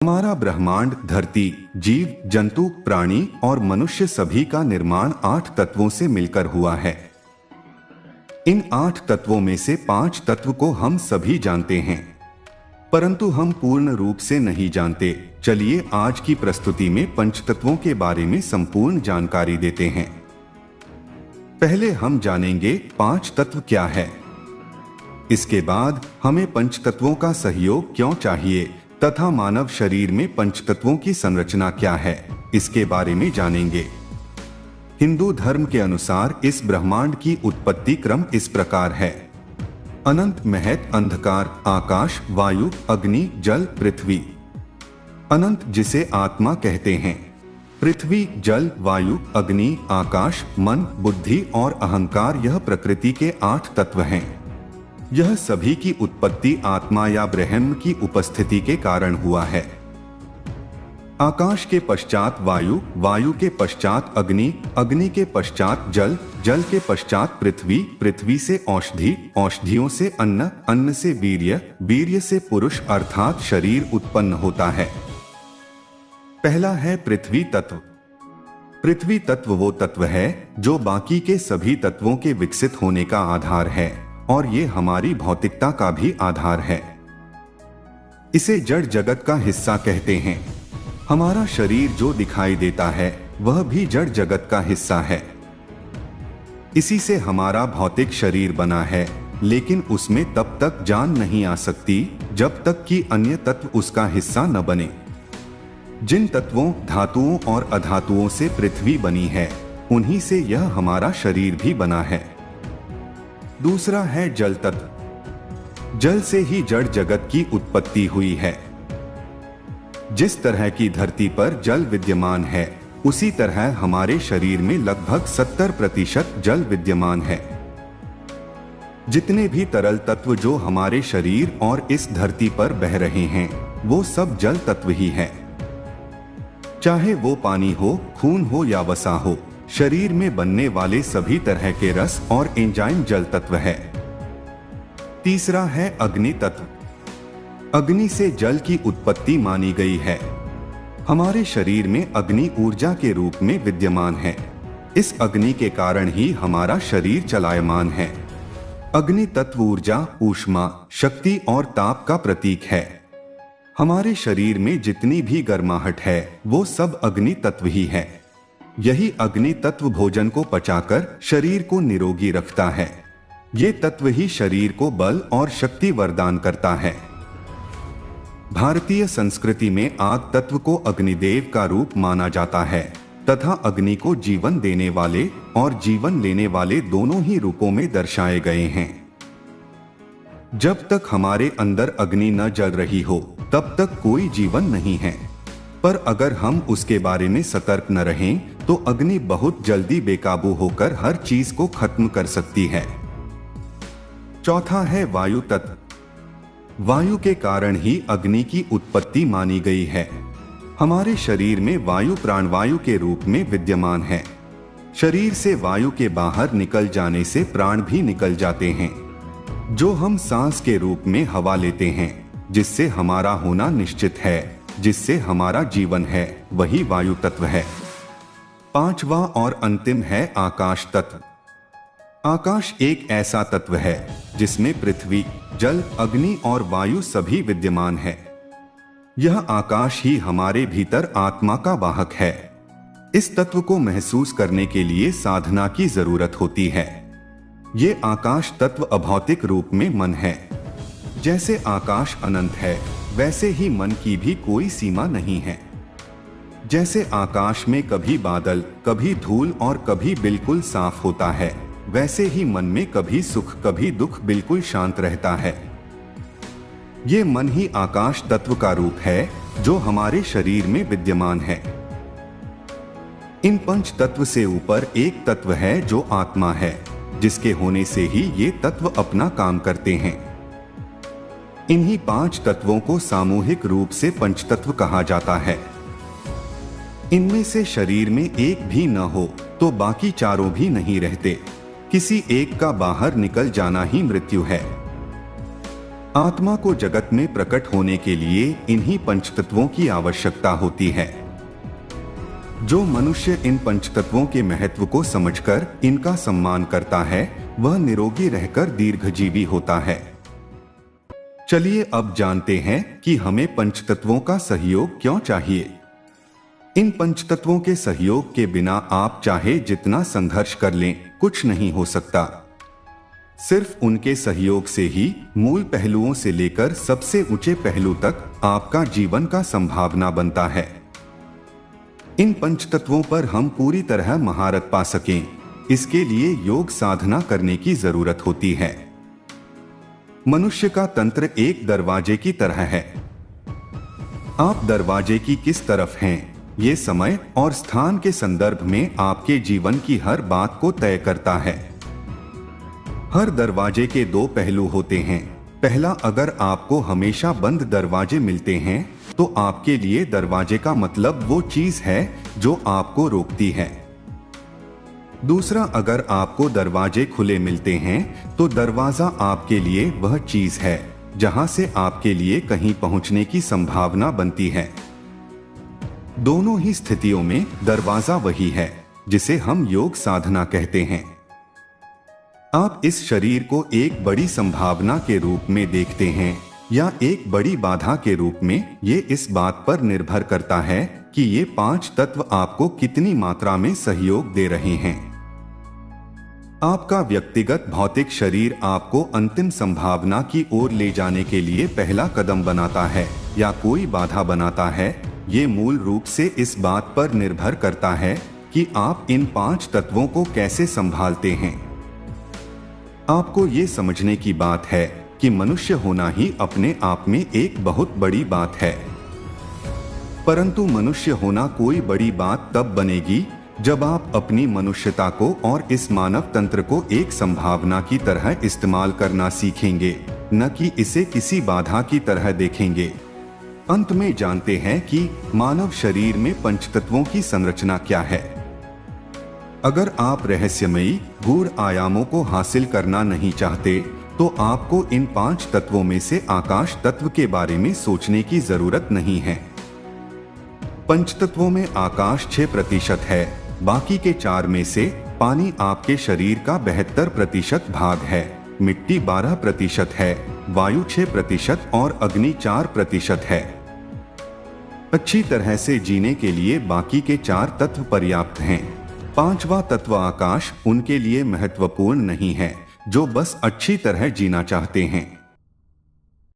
हमारा ब्रह्मांड, धरती, जीव जंतु, प्राणी और मनुष्य सभी का निर्माण 8 तत्वों से मिलकर हुआ है। इन 8 तत्वों में से 5 तत्व को हम सभी जानते हैं, परंतु हम पूर्ण रूप से नहीं जानते। चलिए आज की प्रस्तुति में पंचतत्वों के बारे में संपूर्ण जानकारी देते हैं। पहले हम जानेंगे 5 तत्व क्या है। इसके बाद हमें पंचतत्वों का सहयोग क्यों चाहिए तथा मानव शरीर में पंचतत्वों की संरचना क्या है, इसके बारे में जानेंगे। हिंदू धर्म के अनुसार इस ब्रह्मांड की उत्पत्ति क्रम इस प्रकार है: अनंत, महत, अंधकार, आकाश, वायु, अग्नि, जल, पृथ्वी। अनंत जिसे आत्मा कहते हैं। पृथ्वी, जल, वायु, अग्नि, आकाश, मन, बुद्धि और अहंकार यह प्रकृति के 8 तत्व हैं। यह सभी की उत्पत्ति आत्मा या ब्रह्म की उपस्थिति के कारण हुआ है। आकाश के पश्चात वायु, वायु के पश्चात अग्नि, अग्नि के पश्चात जल, जल के पश्चात पृथ्वी, पृथ्वी से औषधि, औषधियों से अन्न, अन्न से वीर्य, वीर्य से पुरुष अर्थात शरीर उत्पन्न होता है। पहला है पृथ्वी तत्व। पृथ्वी तत्व वो तत्व है जो बाकी के सभी तत्वों के विकसित होने का आधार है और ये हमारी भौतिकता का भी आधार है। इसे जड़ जगत का हिस्सा कहते हैं। हमारा शरीर जो दिखाई देता है वह भी जड़ जगत का हिस्सा है। इसी से हमारा भौतिक शरीर बना है, लेकिन उसमें तब तक जान नहीं आ सकती जब तक कि अन्य तत्व उसका हिस्सा न बने। जिन तत्वों, धातुओं और अधातुओं से पृथ्वी बनी है, उन्हीं से यह हमारा शरीर भी बना है। दूसरा है जल तत्व। जल से ही जड़ जगत की उत्पत्ति हुई है। जिस तरह की धरती पर जल विद्यमान है, उसी तरह हमारे शरीर में लगभग 70% जल विद्यमान है। जितने भी तरल तत्व जो हमारे शरीर और इस धरती पर बह रहे हैं, वो सब जल तत्व ही है। चाहे वो पानी हो, खून हो या वसा हो, शरीर में बनने वाले सभी तरह के रस और एंजाइम जल तत्व है। तीसरा है अग्नि तत्व। अग्नि से जल की उत्पत्ति मानी गई है। हमारे शरीर में अग्नि ऊर्जा के रूप में विद्यमान है। इस अग्नि के कारण ही हमारा शरीर चलायमान है। अग्नि तत्व ऊर्जा, ऊष्मा, शक्ति और ताप का प्रतीक है। हमारे शरीर में जितनी भी गर्माहट है वो सब अग्नि तत्व ही है। यही अग्नि तत्व भोजन को पचाकर शरीर को निरोगी रखता है। ये तत्व ही शरीर को बल और शक्ति वरदान करता है। भारतीय संस्कृति में आग तत्व को अग्निदेव का रूप माना जाता है तथा अग्नि को जीवन देने वाले और जीवन लेने वाले दोनों ही रूपों में दर्शाए गए हैं। जब तक हमारे अंदर अग्नि न जल रही हो, तब तक कोई जीवन नहीं है। पर अगर हम उसके बारे में सतर्क न रहें, तो अग्नि बहुत जल्दी बेकाबू होकर हर चीज को खत्म कर सकती है। चौथा है वायु तत्व। वायु के कारण ही अग्नि की उत्पत्ति मानी गई है। हमारे शरीर में वायु प्राणवायु के रूप में विद्यमान है। शरीर से वायु के बाहर निकल जाने से प्राण भी निकल जाते हैं, जो हम सांस के रूप में हवा लेते हैं, जिससे हमारा होना निश्चित है, जिससे हमारा जीवन है, वही वायु तत्व है। पांचवा और अंतिम है आकाश तत्व। आकाश एक ऐसा तत्व है जिसमें पृथ्वी, जल, अग्नि और वायु सभी विद्यमान है। यह आकाश ही हमारे भीतर आत्मा का वाहक है। इस तत्व को महसूस करने के लिए साधना की जरूरत होती है। ये आकाश तत्व अभौतिक रूप में मन है। जैसे आकाश अनंत है, वैसे ही मन की भी कोई सीमा नहीं है। जैसे आकाश में कभी बादल, कभी धूल और कभी बिल्कुल साफ होता है, वैसे ही मन में कभी सुख कभी दुख बिल्कुल शांत रहता है। ये मन ही आकाश तत्व का रूप है जो हमारे शरीर में विद्यमान है। इन पंच तत्व से ऊपर एक तत्व है जो आत्मा है, जिसके होने से ही ये तत्व अपना काम करते हैं। इन्हीं 5 तत्वों को सामूहिक रूप से पंचतत्व कहा जाता है। इनमें से शरीर में एक भी न हो तो बाकी चारों भी नहीं रहते। किसी एक का बाहर निकल जाना ही मृत्यु है। आत्मा को जगत में प्रकट होने के लिए इन्हीं पंचतत्वों की आवश्यकता होती है। जो मनुष्य इन पंचतत्वों के महत्व को समझकर इनका सम्मान करता है वह निरोगी रहकर दीर्घजीवी होता है। चलिए अब जानते हैं कि हमें पंचतत्वों का सहयोग क्यों चाहिए। इन पंचतत्वों के सहयोग के बिना आप चाहे जितना संघर्ष कर लें कुछ नहीं हो सकता। सिर्फ उनके सहयोग से ही मूल पहलुओं से लेकर सबसे ऊंचे पहलू तक आपका जीवन का संभावना बनता है। इन पंचतत्वों पर हम पूरी तरह महारत पा सकें, इसके लिए योग साधना करने की जरूरत होती है। मनुष्य का तंत्र एक दरवाजे की तरह है। आप दरवाजे की किस तरफ हैं, ये समय और स्थान के संदर्भ में आपके जीवन की हर बात को तय करता है। हर दरवाजे के दो पहलू होते हैं। पहला, अगर आपको हमेशा बंद दरवाजे मिलते हैं तो आपके लिए दरवाजे का मतलब वो चीज है जो आपको रोकती है। दूसरा, अगर आपको दरवाजे खुले मिलते हैं तो दरवाजा आपके लिए वह चीज है जहां से आपके लिए कहीं पहुंचने की संभावना बनती है। दोनों ही स्थितियों में दरवाजा वही है जिसे हम योग साधना कहते हैं। आप इस शरीर को एक बड़ी संभावना के रूप में देखते हैं या एक बड़ी बाधा के रूप में, ये इस बात पर निर्भर करता है कि ये पांच तत्व आपको कितनी मात्रा में सहयोग दे रहे हैं। आपका व्यक्तिगत भौतिक शरीर आपको अंतिम संभावना की ओर ले जाने के लिए पहला कदम बनाता है या कोई बाधा बनाता है, ये मूल रूप से इस बात पर निर्भर करता है कि आप इन पांच तत्वों को कैसे संभालते हैं। आपको ये समझने की बात है कि मनुष्य होना ही अपने आप में एक बहुत बड़ी बात है, परंतु मनुष्य होना कोई बड़ी बात तब बनेगी जब आप अपनी मनुष्यता को और इस मानव तंत्र को एक संभावना की तरह इस्तेमाल करना सीखेंगे, न कि इसे किसी बाधा की तरह देखेंगे। अंत में जानते हैं कि मानव शरीर में पंचतत्वों की संरचना क्या है। अगर आप रहस्यमयी गूढ़ आयामों को हासिल करना नहीं चाहते तो आपको इन पांच तत्वों में से आकाश तत्व के बारे में सोचने की जरूरत नहीं है। पंचतत्वों में आकाश 6% है, बाकी के 4 में से पानी आपके शरीर का 72% भाग है, मिट्टी 12% है, वायु 6% और अग्नि 4% है। अच्छी तरह से जीने के लिए बाकी के 4 तत्व पर्याप्त हैं। 5वां तत्व आकाश उनके लिए महत्वपूर्ण नहीं है जो बस अच्छी तरह जीना चाहते हैं।